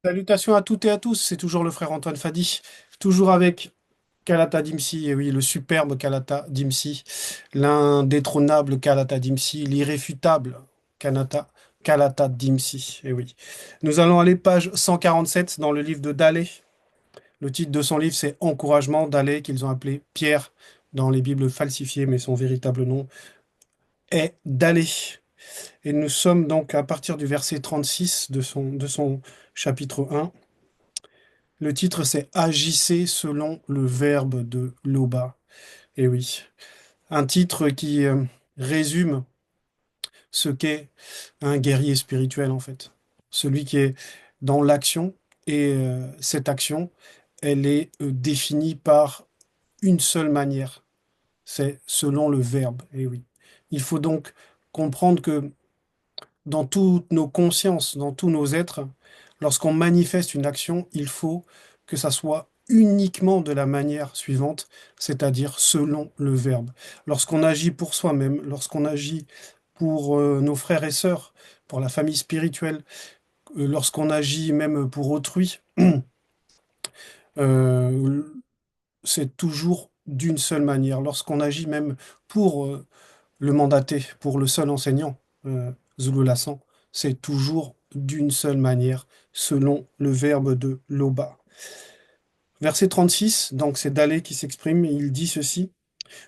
Salutations à toutes et à tous, c'est toujours le frère Antoine Fadi, toujours avec Kalata Dimsi, et oui, le superbe Kalata Dimsi, l'indétrônable Kalata Dimsi, l'irréfutable Kalata Dimsi, et oui. Nous allons aller page 147 dans le livre de Dallé. Le titre de son livre, c'est Encouragement, Dallé, qu'ils ont appelé Pierre dans les Bibles falsifiées, mais son véritable nom est Dallé. Et nous sommes donc à partir du verset 36 de son chapitre 1. Le titre, c'est Agissez selon le verbe de Loba. Et oui, un titre qui résume ce qu'est un guerrier spirituel, en fait. Celui qui est dans l'action, et cette action, elle est définie par une seule manière, c'est selon le verbe. Et oui. Il faut donc comprendre que dans toutes nos consciences, dans tous nos êtres, lorsqu'on manifeste une action, il faut que ça soit uniquement de la manière suivante, c'est-à-dire selon le verbe. Lorsqu'on agit pour soi-même, lorsqu'on agit pour nos frères et sœurs, pour la famille spirituelle, lorsqu'on agit même pour autrui, euh, c'est toujours d'une seule manière. Lorsqu'on agit même pour le mandaté, pour le seul enseignant, Zulu Lassan, c'est toujours d'une seule manière, selon le verbe de Loba. Verset 36, donc c'est Dalé qui s'exprime, il dit ceci.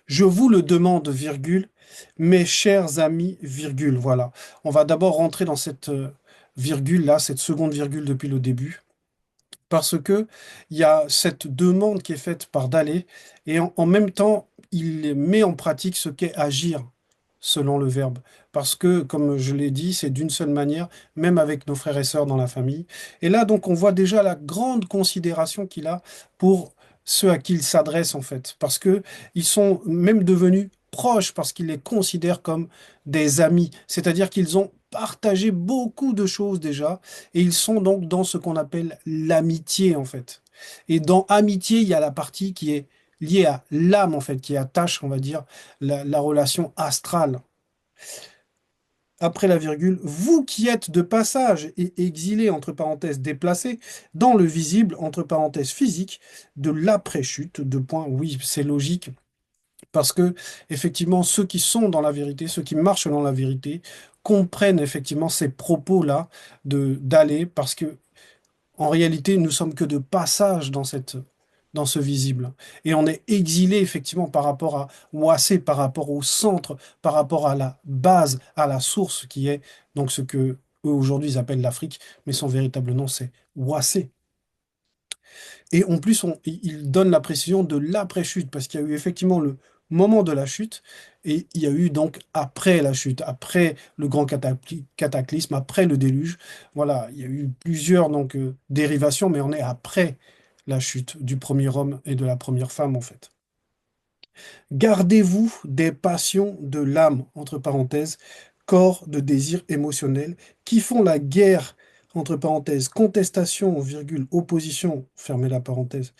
Je vous le demande, virgule, mes chers amis, virgule. Voilà. On va d'abord rentrer dans cette virgule là, cette seconde virgule depuis le début, parce que il y a cette demande qui est faite par Dalé, et en même temps, il met en pratique ce qu'est agir selon le verbe. Parce que, comme je l'ai dit, c'est d'une seule manière, même avec nos frères et sœurs dans la famille. Et là, donc, on voit déjà la grande considération qu'il a pour ceux à qui il s'adresse, en fait. Parce que ils sont même devenus proches, parce qu'il les considère comme des amis. C'est-à-dire qu'ils ont partagé beaucoup de choses déjà, et ils sont donc dans ce qu'on appelle l'amitié, en fait. Et dans amitié, il y a la partie qui est liée à l'âme, en fait, qui attache, on va dire, la relation astrale. Après la virgule, vous qui êtes de passage et exilés, entre parenthèses, déplacés, dans le visible, entre parenthèses, physique, de l'après-chute, de point, oui, c'est logique, parce que, effectivement, ceux qui sont dans la vérité, ceux qui marchent dans la vérité, comprennent effectivement ces propos-là d'aller, parce que en réalité, nous sommes que de passage dans ce visible. Et on est exilé effectivement par rapport à Ouassé, par rapport au centre, par rapport à la base, à la source qui est donc ce que eux aujourd'hui ils appellent l'Afrique, mais son véritable nom c'est Ouassé. Et en plus, il donne la précision de l'après-chute, parce qu'il y a eu effectivement le moment de la chute, et il y a eu donc après la chute, après le grand cataclysme, après le déluge. Voilà, il y a eu plusieurs donc, dérivations, mais on est après la chute du premier homme et de la première femme, en fait. Gardez-vous des passions de l'âme, entre parenthèses, corps de désir émotionnel, qui font la guerre, entre parenthèses, contestation, virgule, opposition, fermez la parenthèse,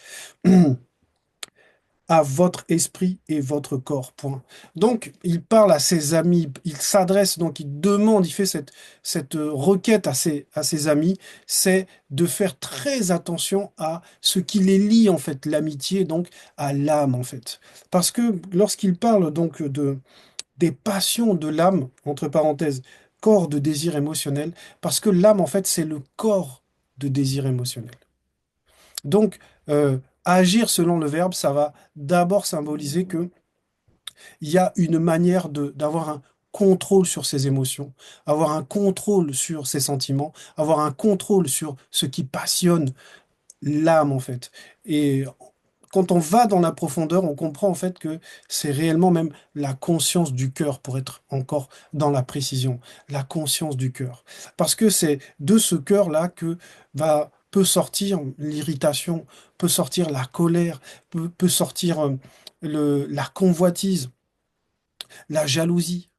à votre esprit et votre corps, point. Donc, il parle à ses amis, il s'adresse, donc il demande, il fait cette requête à ses amis, c'est de faire très attention à ce qui les lie, en fait, l'amitié, donc à l'âme, en fait. Parce que lorsqu'il parle donc des passions de l'âme, entre parenthèses, corps de désir émotionnel, parce que l'âme, en fait, c'est le corps de désir émotionnel. Donc, agir selon le verbe, ça va d'abord symboliser que il y a une manière d'avoir un contrôle sur ses émotions, avoir un contrôle sur ses sentiments, avoir un contrôle sur ce qui passionne l'âme, en fait. Et quand on va dans la profondeur, on comprend en fait que c'est réellement même la conscience du cœur, pour être encore dans la précision, la conscience du cœur. Parce que c'est de ce cœur-là que peut sortir l'irritation, peut sortir la colère, peut sortir la convoitise, la jalousie.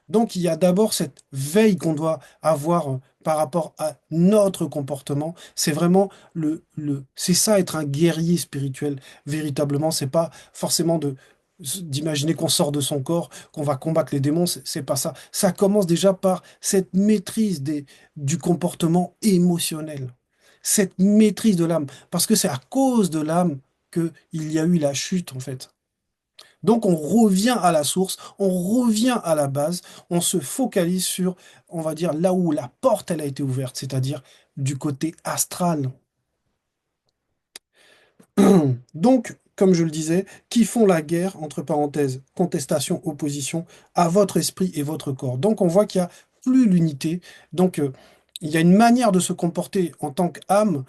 Donc il y a d'abord cette veille qu'on doit avoir par rapport à notre comportement. C'est vraiment c'est ça être un guerrier spirituel véritablement. C'est pas forcément d'imaginer qu'on sort de son corps, qu'on va combattre les démons. C'est pas ça. Ça commence déjà par cette maîtrise du comportement émotionnel. cette maîtrise de l'âme, parce que c'est à cause de l'âme qu'il y a eu la chute, en fait. Donc on revient à la source, on revient à la base, on se focalise sur, on va dire, là où la porte elle a été ouverte, c'est-à-dire du côté astral. Donc, comme je le disais, qui font la guerre, entre parenthèses, contestation, opposition, à votre esprit et votre corps. Donc, on voit qu'il n'y a plus l'unité. Donc, il y a une manière de se comporter en tant qu'âme,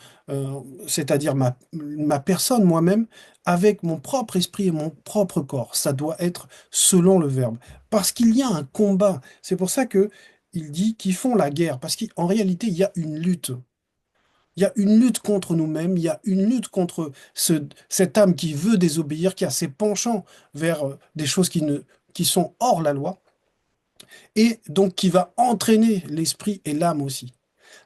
c'est-à-dire ma personne, moi-même, avec mon propre esprit et mon propre corps. Ça doit être selon le verbe. Parce qu'il y a un combat. C'est pour ça que il dit qu'ils font la guerre. Parce qu'en réalité, il y a une lutte. Il y a une lutte contre nous-mêmes, il y a une lutte contre cette âme qui veut désobéir, qui a ses penchants vers des choses qui sont hors la loi, et donc qui va entraîner l'esprit et l'âme aussi.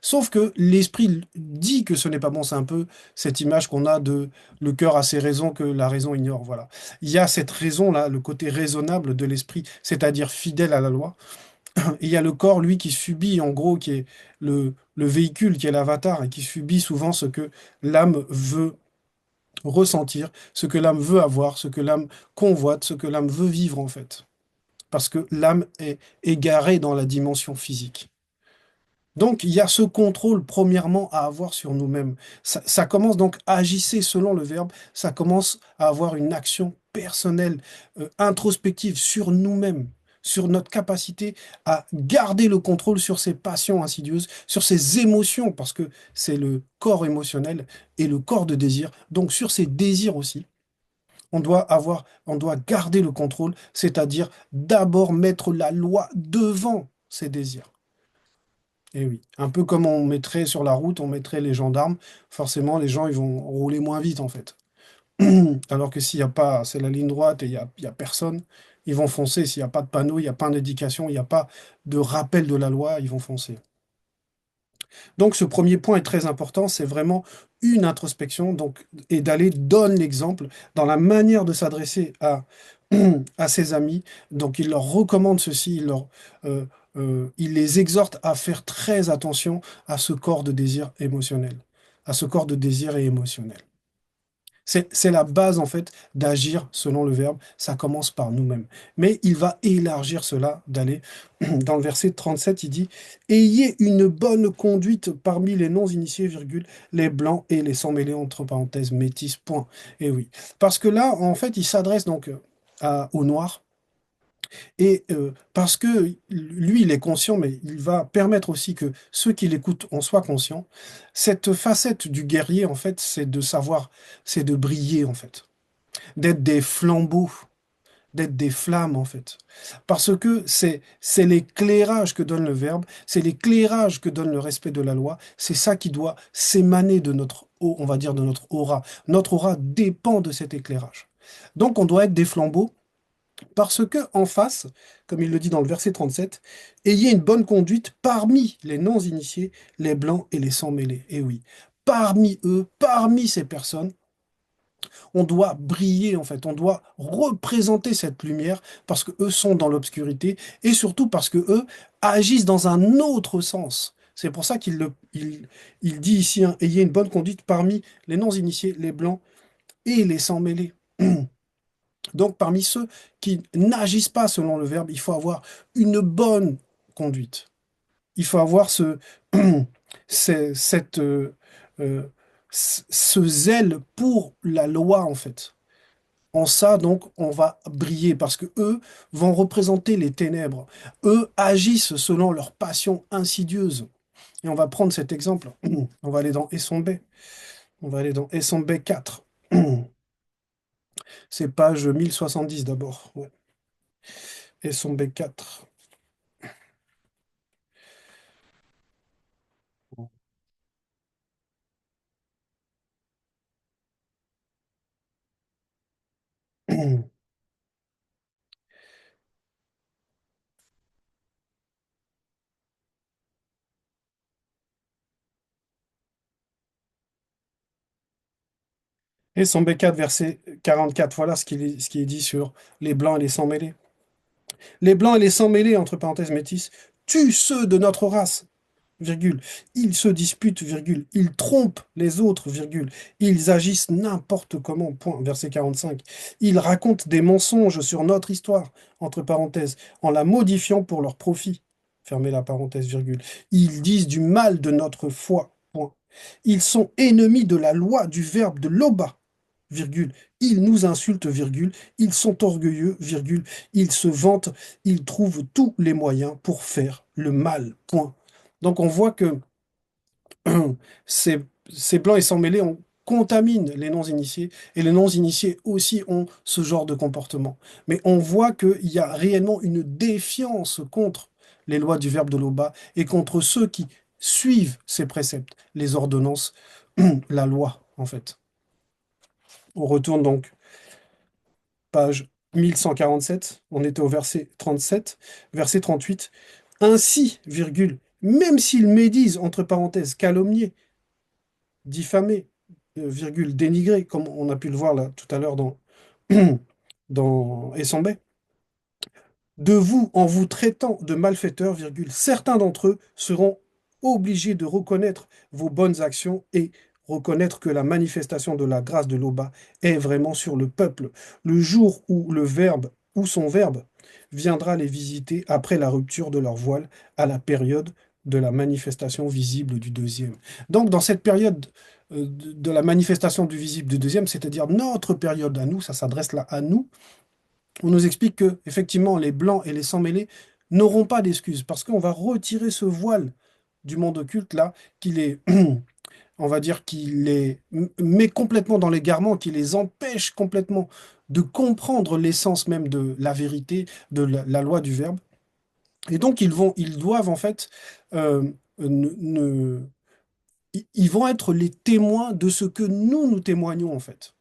Sauf que l'esprit dit que ce n'est pas bon, c'est un peu cette image qu'on a de le cœur a ses raisons que la raison ignore. Voilà. Il y a cette raison-là, le côté raisonnable de l'esprit, c'est-à-dire fidèle à la loi. Et il y a le corps, lui, qui subit, en gros, qui est le véhicule, qui est l'avatar, et qui subit souvent ce que l'âme veut ressentir, ce que l'âme veut avoir, ce que l'âme convoite, ce que l'âme veut vivre, en fait. Parce que l'âme est égarée dans la dimension physique. Donc, il y a ce contrôle, premièrement, à avoir sur nous-mêmes. Ça commence donc, agissez selon le verbe, ça commence à avoir une action personnelle, introspective sur nous-mêmes, sur notre capacité à garder le contrôle sur ces passions insidieuses, sur ces émotions, parce que c'est le corps émotionnel et le corps de désir, donc sur ces désirs aussi. On doit garder le contrôle, c'est-à-dire d'abord mettre la loi devant ces désirs. Et oui, un peu comme on mettrait sur la route, on mettrait les gendarmes, forcément les gens ils vont rouler moins vite en fait. Alors que s'il y a pas, c'est la ligne droite et il y a personne, ils vont foncer. S'il n'y a pas de panneau, il n'y a pas d'indication, il n'y a pas de rappel de la loi, ils vont foncer. Donc ce premier point est très important, c'est vraiment une introspection donc, et d'aller donne l'exemple dans la manière de s'adresser à ses amis. Donc il leur recommande ceci, il les exhorte à faire très attention à ce corps de désir émotionnel, à ce corps de désir et émotionnel. C'est la base, en fait, d'agir selon le verbe. Ça commence par nous-mêmes. Mais il va élargir cela, d'aller dans le verset 37, il dit, ayez une bonne conduite parmi les non-initiés, virgule, les blancs et les sans-mêlés, entre parenthèses, métis, point. Et oui. Parce que là, en fait, il s'adresse donc aux noirs. Et parce que lui, il est conscient, mais il va permettre aussi que ceux qui l'écoutent en soient conscients. Cette facette du guerrier, en fait, c'est de savoir, c'est de briller, en fait, d'être des flambeaux, d'être des flammes, en fait. Parce que c'est l'éclairage que donne le verbe, c'est l'éclairage que donne le respect de la loi. C'est ça qui doit s'émaner de notre, on va dire, de notre aura. Notre aura dépend de cet éclairage. Donc, on doit être des flambeaux parce que en face, comme il le dit dans le verset 37, ayez une bonne conduite parmi les non-initiés, les blancs et les sans-mêlés. Et oui, parmi eux, parmi ces personnes, on doit briller en fait, on doit représenter cette lumière parce que eux sont dans l'obscurité et surtout parce que eux agissent dans un autre sens. C'est pour ça il dit ici, hein, ayez une bonne conduite parmi les non-initiés, les blancs et les sans-mêlés. Donc, parmi ceux qui n'agissent pas selon le verbe, il faut avoir une bonne conduite. Il faut avoir cette, euh, ce zèle pour la loi, en fait. En ça, donc, on va briller parce que eux vont représenter les ténèbres. Eux agissent selon leur passion insidieuse. Et on va prendre cet exemple. On va aller dans Essombe. On va aller dans Essombe 4. C'est page 1070 d'abord. Ouais. Essombe 4. Et son B4, verset 44, voilà ce qui est dit sur les blancs et les sans mêlés. Les blancs et les sans mêlés, entre parenthèses métis, tuent ceux de notre race. virgule, ils se disputent, virgule, ils trompent les autres, virgule, ils agissent n'importe comment, point, verset 45. Ils racontent des mensonges sur notre histoire, entre parenthèses, en la modifiant pour leur profit, fermez la parenthèse, virgule. Ils disent du mal de notre foi, point. Ils sont ennemis de la loi du verbe de Loba, virgule. Ils nous insultent, virgule. Ils sont orgueilleux, virgule. Ils se vantent, ils trouvent tous les moyens pour faire le mal, point. Donc on voit que ces, ces blancs et sans mêlés contaminent les non-initiés, et les non-initiés aussi ont ce genre de comportement. Mais on voit qu'il y a réellement une défiance contre les lois du verbe de l'Oba et contre ceux qui suivent ces préceptes, les ordonnances, la loi, en fait. On retourne donc, page 1147, on était au verset 37, verset 38. Ainsi, virgule, même s'ils médisent, entre parenthèses, calomnier, diffamer, virgule, dénigrer, comme on a pu le voir là tout à l'heure dans Essambay, de vous, en vous traitant de malfaiteurs, virgule, certains d'entre eux seront obligés de reconnaître vos bonnes actions et reconnaître que la manifestation de la grâce de l'Oba est vraiment sur le peuple. Le jour où le Verbe, ou son Verbe, viendra les visiter après la rupture de leur voile à la période de la manifestation visible du deuxième. Donc, dans cette période de la manifestation du visible du deuxième, c'est-à-dire notre période à nous, ça s'adresse là à nous, on nous explique que, effectivement, les blancs et les sans-mêlés n'auront pas d'excuses parce qu'on va retirer ce voile du monde occulte là, qui les, on va dire, qui les met complètement dans l'égarement, qui les empêche complètement de comprendre l'essence même de la vérité, de la loi du Verbe. Et donc, ils doivent en fait, ne- ne- ils vont être les témoins de ce que nous témoignons en fait.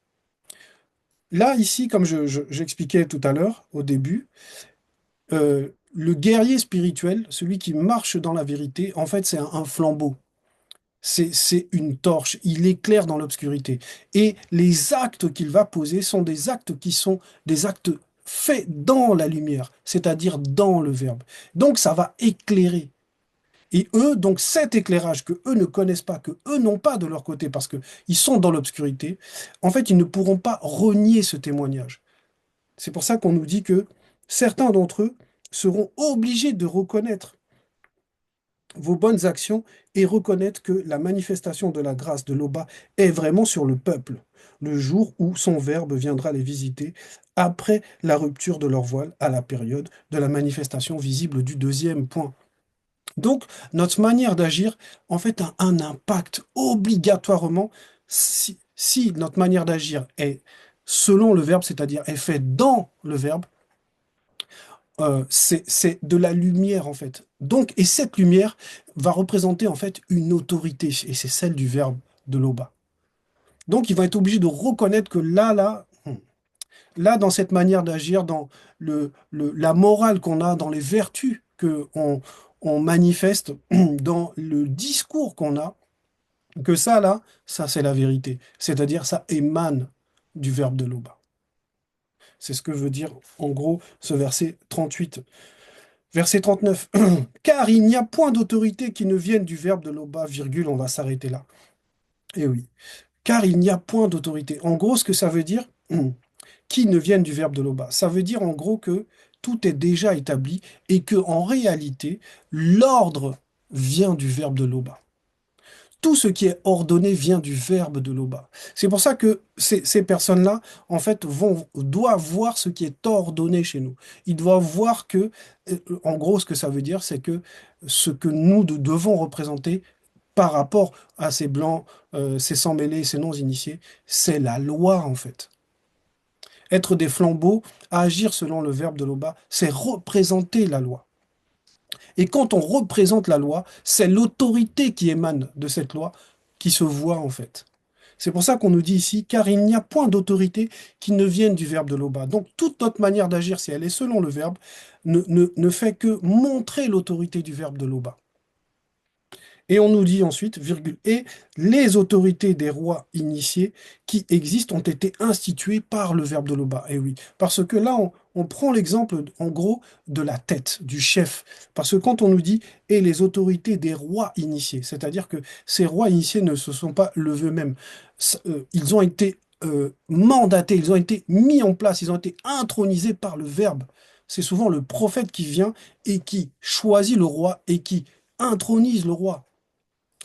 Là, ici, comme j'expliquais tout à l'heure, au début, le guerrier spirituel, celui qui marche dans la vérité, en fait, c'est un flambeau. C'est une torche. Il éclaire dans l'obscurité. Et les actes qu'il va poser sont des actes qui sont des actes faits dans la lumière, c'est-à-dire dans le Verbe. Donc, ça va éclairer. Et eux, donc cet éclairage que eux ne connaissent pas, que eux n'ont pas de leur côté parce qu'ils sont dans l'obscurité, en fait, ils ne pourront pas renier ce témoignage. C'est pour ça qu'on nous dit que certains d'entre eux seront obligés de reconnaître vos bonnes actions et reconnaître que la manifestation de la grâce de l'Oba est vraiment sur le peuple, le jour où son Verbe viendra les visiter après la rupture de leur voile à la période de la manifestation visible du deuxième point. Donc, notre manière d'agir, en fait, a un impact obligatoirement si notre manière d'agir est selon le Verbe, c'est-à-dire est faite dans le Verbe, c'est de la lumière en fait. Donc, et cette lumière va représenter en fait une autorité, et c'est celle du verbe de l'Oba. Donc, il va être obligé de reconnaître que là, dans cette manière d'agir, dans la morale qu'on a, dans les vertus que on manifeste, dans le discours qu'on a, que ça là, ça c'est la vérité. C'est-à-dire, ça émane du verbe de l'Oba. C'est ce que veut dire en gros ce verset 38. Verset 39. Car il n'y a point d'autorité qui ne vienne du verbe de l'Oba, virgule, on va s'arrêter là. Eh oui. Car il n'y a point d'autorité. En gros, ce que ça veut dire, qui ne vienne du verbe de l'Oba, ça veut dire en gros que tout est déjà établi et que en réalité, l'ordre vient du verbe de l'Oba. Tout ce qui est ordonné vient du verbe de l'Oba. C'est pour ça que ces personnes-là, en fait, doivent voir ce qui est ordonné chez nous. Ils doivent voir que, en gros, ce que ça veut dire, c'est que ce que nous devons représenter par rapport à ces blancs, ces sans-mêlés, ces non-initiés, c'est la loi, en fait. Être des flambeaux, agir selon le verbe de l'Oba, c'est représenter la loi. Et quand on représente la loi, c'est l'autorité qui émane de cette loi qui se voit en fait. C'est pour ça qu'on nous dit ici, car il n'y a point d'autorité qui ne vienne du verbe de l'Oba. Donc toute notre manière d'agir, si elle est selon le verbe, ne fait que montrer l'autorité du verbe de l'Oba. Et on nous dit ensuite, virgule, et les autorités des rois initiés qui existent ont été instituées par le verbe de Loba. Et oui, parce que là, on prend l'exemple, en gros, de la tête, du chef. Parce que quand on nous dit, et les autorités des rois initiés, c'est-à-dire que ces rois initiés ne se sont pas levés eux-mêmes. Ils ont été mandatés, ils ont été mis en place, ils ont été intronisés par le verbe. C'est souvent le prophète qui vient et qui choisit le roi et qui intronise le roi.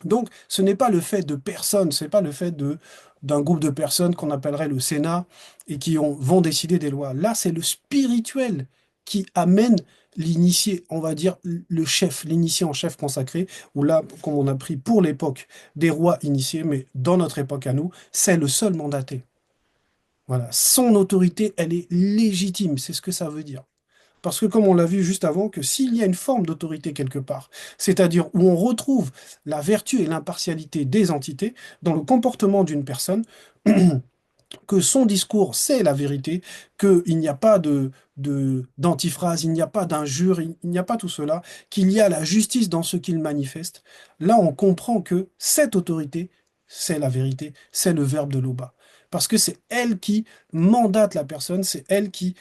Donc, ce n'est pas le fait de personnes, ce n'est pas le fait d'un groupe de personnes qu'on appellerait le Sénat et qui vont décider des lois. Là, c'est le spirituel qui amène l'initié, on va dire le chef, l'initié en chef consacré, ou là, comme on a pris pour l'époque des rois initiés, mais dans notre époque à nous, c'est le seul mandaté. Voilà, son autorité, elle est légitime, c'est ce que ça veut dire. Parce que comme on l'a vu juste avant, que s'il y a une forme d'autorité quelque part, c'est-à-dire où on retrouve la vertu et l'impartialité des entités dans le comportement d'une personne, que son discours, c'est la vérité, qu'il n'y a pas d'antiphrase, il n'y a pas d'injure, il n'y a pas tout cela, qu'il y a la justice dans ce qu'il manifeste, là on comprend que cette autorité, c'est la vérité, c'est le verbe de Loba. Parce que c'est elle qui mandate la personne, c'est elle qui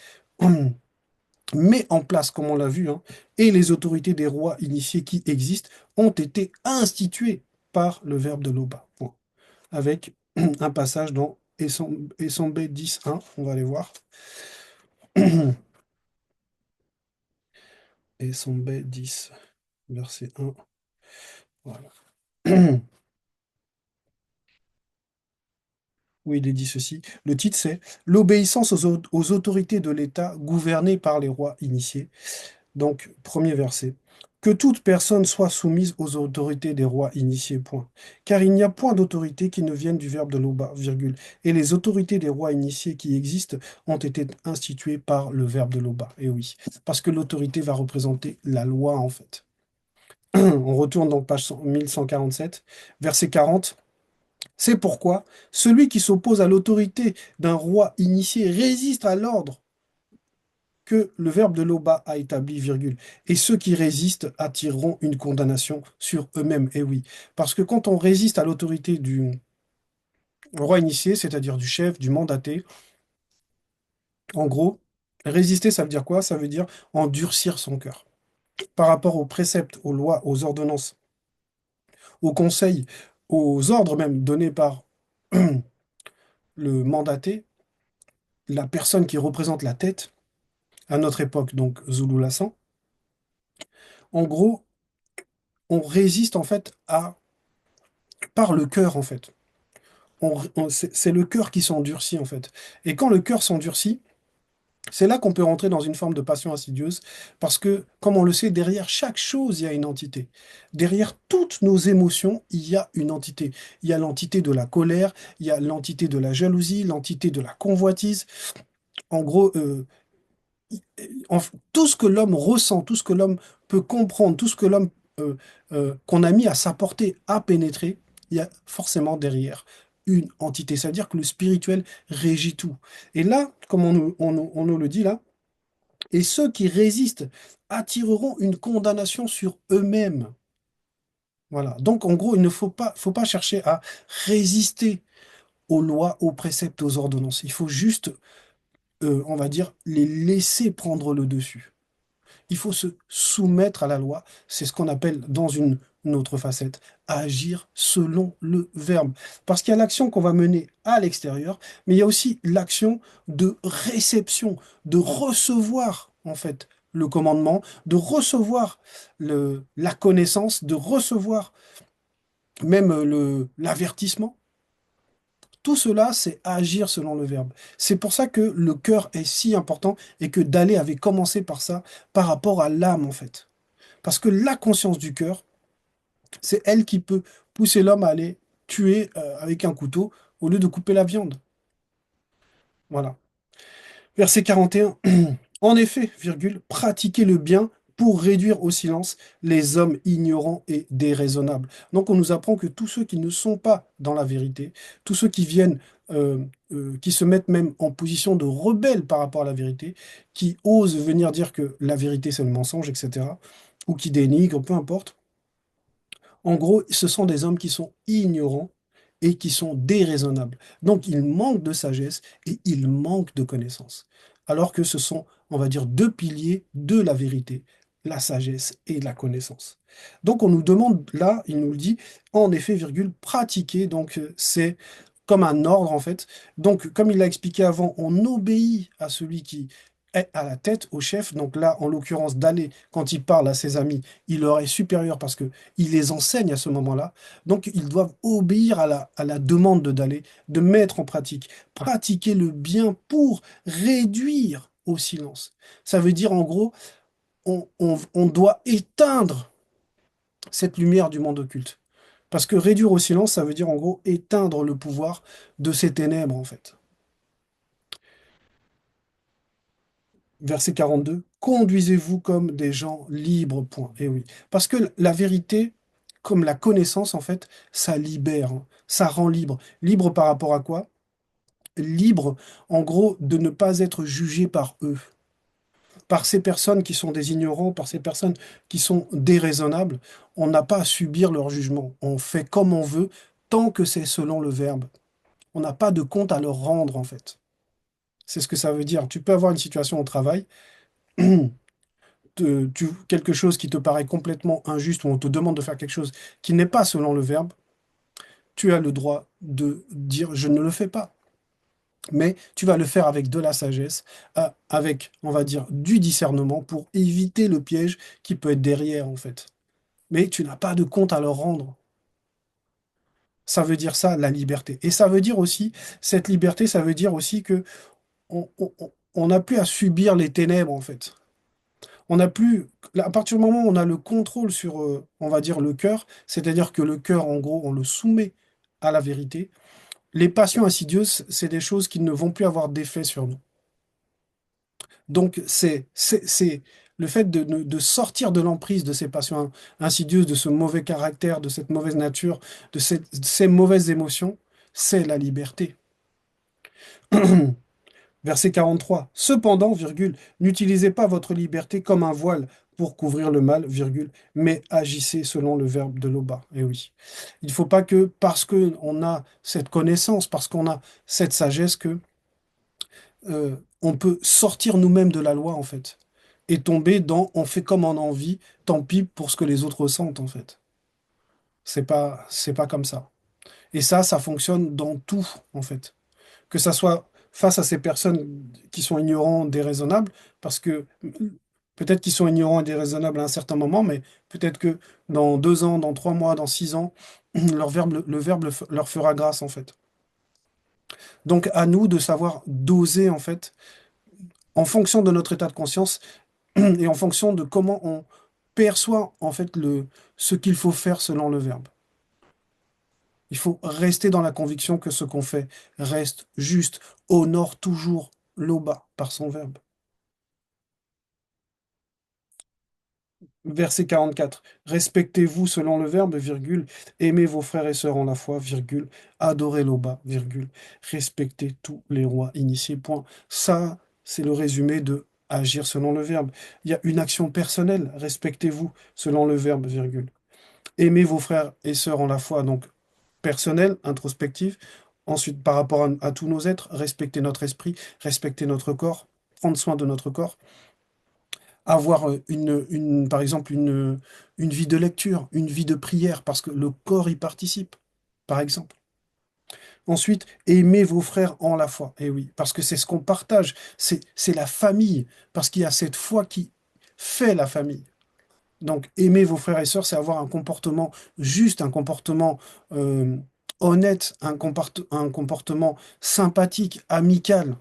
met en place, comme on l'a vu, hein, et les autorités des rois initiés qui existent ont été instituées par le verbe de Loba. Point. Avec un passage dans Essombe 10.1, on va aller voir. Essombe 10, verset 1. Voilà. Où il est dit ceci. Le titre, c'est l'obéissance aux autorités de l'État gouvernées par les rois initiés. Donc, premier verset. Que toute personne soit soumise aux autorités des rois initiés, point. Car il n'y a point d'autorité qui ne vienne du verbe de Loba, virgule. Et les autorités des rois initiés qui existent ont été instituées par le verbe de Loba. Et oui, parce que l'autorité va représenter la loi, en fait. On retourne donc page 1147, verset 40. C'est pourquoi celui qui s'oppose à l'autorité d'un roi initié résiste à l'ordre que le verbe de Loba a établi, virgule. Et ceux qui résistent attireront une condamnation sur eux-mêmes. Et oui, parce que quand on résiste à l'autorité du roi initié, c'est-à-dire du chef, du mandaté, en gros, résister, ça veut dire quoi? Ça veut dire endurcir son cœur. Par rapport aux préceptes, aux lois, aux ordonnances, aux conseils, aux ordres même donnés par le mandaté, la personne qui représente la tête, à notre époque, donc Zulu Lassan, en gros, on résiste en fait par le cœur en fait. C'est le cœur qui s'endurcit en fait. Et quand le cœur s'endurcit, c'est là qu'on peut rentrer dans une forme de passion insidieuse, parce que, comme on le sait, derrière chaque chose, il y a une entité. Derrière toutes nos émotions, il y a une entité. Il y a l'entité de la colère, il y a l'entité de la jalousie, l'entité de la convoitise. En gros, tout ce que l'homme ressent, tout ce que l'homme peut comprendre, tout ce que l'homme qu'on a mis à sa portée à pénétrer, il y a forcément derrière une entité. C'est-à-dire que le spirituel régit tout. Et là, comme on nous le dit là, et ceux qui résistent attireront une condamnation sur eux-mêmes. Voilà. Donc, en gros, il ne faut pas chercher à résister aux lois, aux préceptes, aux ordonnances. Il faut juste, on va dire, les laisser prendre le dessus. Il faut se soumettre à la loi. C'est ce qu'on appelle, dans une autre facette, agir selon le verbe. Parce qu'il y a l'action qu'on va mener à l'extérieur, mais il y a aussi l'action de réception, de recevoir, en fait, le commandement, de recevoir la connaissance, de recevoir même l'avertissement. Tout cela, c'est agir selon le verbe. C'est pour ça que le cœur est si important et que Dalé avait commencé par ça, par rapport à l'âme, en fait. Parce que la conscience du cœur, c'est elle qui peut pousser l'homme à aller tuer avec un couteau au lieu de couper la viande. Voilà. Verset 41. En effet, virgule, pratiquer le bien pour réduire au silence les hommes ignorants et déraisonnables. Donc on nous apprend que tous ceux qui ne sont pas dans la vérité, tous ceux qui viennent, qui se mettent même en position de rebelle par rapport à la vérité, qui osent venir dire que la vérité c'est le mensonge, etc., ou qui dénigrent, peu importe, En gros, ce sont des hommes qui sont ignorants et qui sont déraisonnables. Donc, ils manquent de sagesse et ils manquent de connaissance. Alors que ce sont, on va dire, deux piliers de la vérité, la sagesse et la connaissance. Donc, on nous demande là, il nous le dit, en effet, virgule, pratiquer. Donc, c'est comme un ordre, en fait. Donc, comme il l'a expliqué avant, on obéit à celui qui est à la tête, au chef. Donc là, en l'occurrence, d'aller, quand il parle à ses amis, il leur est supérieur parce que il les enseigne à ce moment-là. Donc, ils doivent obéir à la demande de Dalé, de mettre en pratique, pratiquer le bien pour réduire au silence. Ça veut dire, en gros, on doit éteindre cette lumière du monde occulte. Parce que réduire au silence, ça veut dire, en gros, éteindre le pouvoir de ces ténèbres, en fait. Verset 42, conduisez-vous comme des gens libres, point. Et oui. Parce que la vérité, comme la connaissance, en fait, ça libère, hein. Ça rend libre. Libre par rapport à quoi? Libre, en gros, de ne pas être jugé par eux, par ces personnes qui sont des ignorants, par ces personnes qui sont déraisonnables. On n'a pas à subir leur jugement. On fait comme on veut, tant que c'est selon le verbe. On n'a pas de compte à leur rendre, en fait. C'est ce que ça veut dire. Tu peux avoir une situation au travail. Quelque chose qui te paraît complètement injuste ou on te demande de faire quelque chose qui n'est pas selon le verbe, tu as le droit de dire je ne le fais pas. Mais tu vas le faire avec de la sagesse, avec, on va dire, du discernement pour éviter le piège qui peut être derrière, en fait. Mais tu n'as pas de compte à leur rendre. Ça veut dire ça, la liberté. Et ça veut dire aussi, cette liberté, ça veut dire aussi que on n'a plus à subir les ténèbres, en fait. On n'a plus, à partir du moment où on a le contrôle sur, on va dire, le cœur, c'est-à-dire que le cœur, en gros, on le soumet à la vérité, les passions insidieuses, c'est des choses qui ne vont plus avoir d'effet sur nous. Donc, c'est le fait de sortir de l'emprise de ces passions insidieuses, de ce mauvais caractère, de cette mauvaise nature, de ces mauvaises émotions, c'est la liberté. Verset 43. Cependant, virgule, n'utilisez pas votre liberté comme un voile pour couvrir le mal, virgule, mais agissez selon le verbe de Loba. Et oui. Il ne faut pas que, parce qu'on a cette connaissance, parce qu'on a cette sagesse, que on peut sortir nous-mêmes de la loi, en fait, et tomber dans on fait comme on a envie, tant pis pour ce que les autres ressentent, en fait. C'est pas comme ça. Et ça fonctionne dans tout, en fait. Que ça soit face à ces personnes qui sont ignorants, déraisonnables, parce que peut-être qu'ils sont ignorants et déraisonnables à un certain moment, mais peut-être que dans 2 ans, dans 3 mois, dans 6 ans, le verbe leur fera grâce, en fait. Donc à nous de savoir doser, en fait, en fonction de notre état de conscience et en fonction de comment on perçoit, en fait, ce qu'il faut faire selon le verbe. Il faut rester dans la conviction que ce qu'on fait reste juste, honore toujours l'Oba par son verbe. Verset 44. Respectez-vous selon le verbe, virgule, aimez vos frères et sœurs en la foi, virgule, adorez l'Oba, virgule, respectez tous les rois initiés, point. Ça, c'est le résumé de agir selon le verbe. Il y a une action personnelle, respectez-vous selon le verbe, virgule. Aimez vos frères et sœurs en la foi, donc personnelle, introspective. Ensuite, par rapport à tous nos êtres, respecter notre esprit, respecter notre corps, prendre soin de notre corps, avoir par exemple, une vie de lecture, une vie de prière, parce que le corps y participe, par exemple. Ensuite, aimer vos frères en la foi. Et oui, parce que c'est ce qu'on partage, c'est la famille, parce qu'il y a cette foi qui fait la famille. Donc, aimer vos frères et sœurs, c'est avoir un comportement juste, un comportement honnête, un comportement sympathique, amical,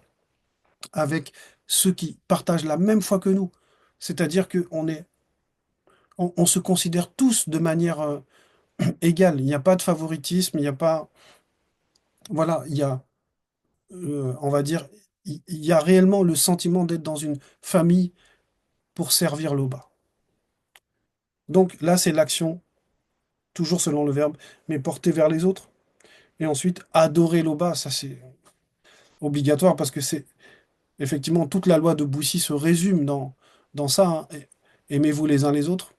avec ceux qui partagent la même foi que nous. C'est-à-dire on se considère tous de manière égale. Il n'y a pas de favoritisme, il n'y a pas, voilà, il y a, on va dire, il y a réellement le sentiment d'être dans une famille pour servir le bas. Donc là, c'est l'action, toujours selon le verbe, mais portée vers les autres. Et ensuite, adorer l'Oba, ça c'est obligatoire parce que c'est effectivement toute la loi de Boussy se résume dans ça, hein. Aimez-vous les uns les autres.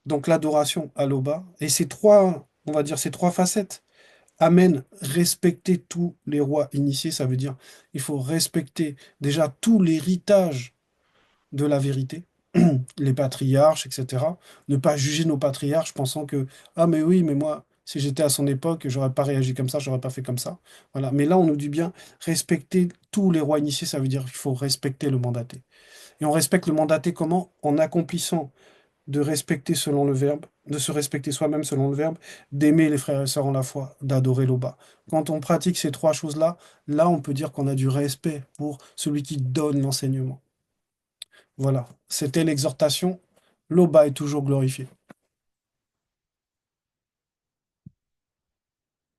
Donc l'adoration à l'Oba. Et ces trois, on va dire, ces trois facettes amènent respecter tous les rois initiés. Ça veut dire il faut respecter déjà tout l'héritage de la vérité, les patriarches, etc. Ne pas juger nos patriarches pensant que, ah mais oui, mais moi, si j'étais à son époque, j'aurais pas réagi comme ça, j'aurais pas fait comme ça. Voilà. Mais là, on nous dit bien, respecter tous les rois initiés, ça veut dire qu'il faut respecter le mandaté. Et on respecte le mandaté comment? En accomplissant de respecter selon le verbe, de se respecter soi-même selon le verbe, d'aimer les frères et sœurs en la foi, d'adorer l'Oba. Quand on pratique ces trois choses-là, là, on peut dire qu'on a du respect pour celui qui donne l'enseignement. Voilà, c'était l'exhortation. L'Oba est toujours glorifié.